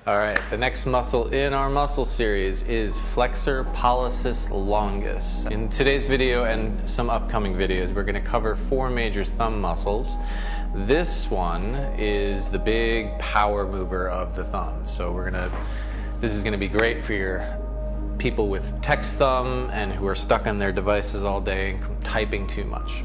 All right, the next muscle in our muscle series is Flexor Pollicis Longus. In today's video and some upcoming videos, we're going to cover 4 major thumb muscles. This one is the big power mover of the thumb. So this is going to be great for your people with text thumb and who are stuck on their devices all day typing too much.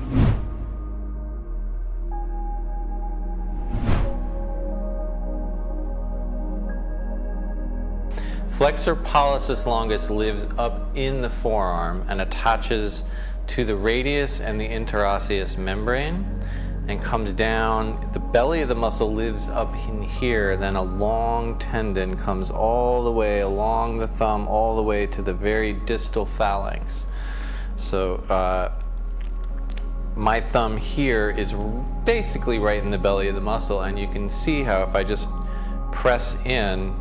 Flexor Pollicis Longus lives up in the forearm and attaches to the radius and the interosseous membrane and comes down. The belly of the muscle lives up in here, then a long tendon comes all the way along the thumb, all the way to the very distal phalanx. So my thumb here is basically right in the belly of the muscle, and you can see how if I just press in,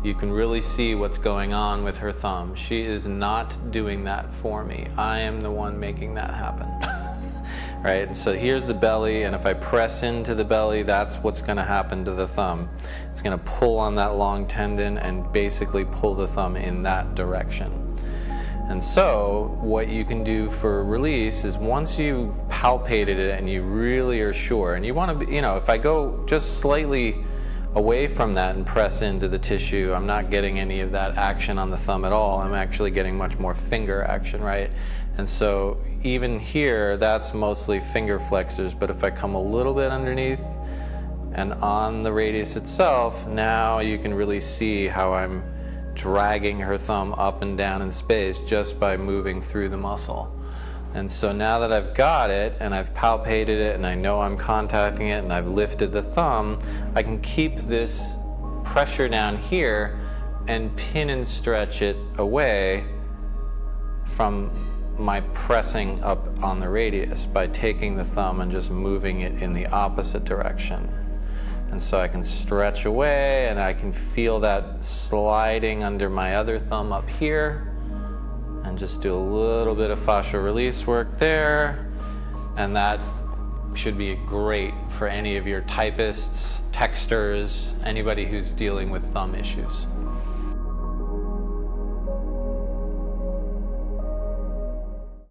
you can really see what's going on with her thumb. She is not doing that for me. I am the one making that happen. Right, and so here's the belly, and if I press into the belly, that's what's gonna happen to the thumb. It's gonna pull on that long tendon and basically pull the thumb in that direction. And so what you can do for release is once you've palpated it and you really are sure, and you wanna be, if I go just slightly away from that and press into the tissue, I'm not getting any of that action on the thumb at all. I'm actually getting much more finger action, right? And so even here, that's mostly finger flexors, but if I come a little bit underneath and on the radius itself, now you can really see how I'm dragging her thumb up and down in space just by moving through the muscle. And so now that I've got it and I've palpated it and I know I'm contacting it and I've lifted the thumb, I can keep this pressure down here and pin and stretch it away from my pressing up on the radius by taking the thumb and just moving it in the opposite direction. And so I can stretch away and I can feel that sliding under my other thumb up here. And just do a little bit of fascial release work there, and that should be great for any of your typists, texters, anybody who's dealing with thumb issues.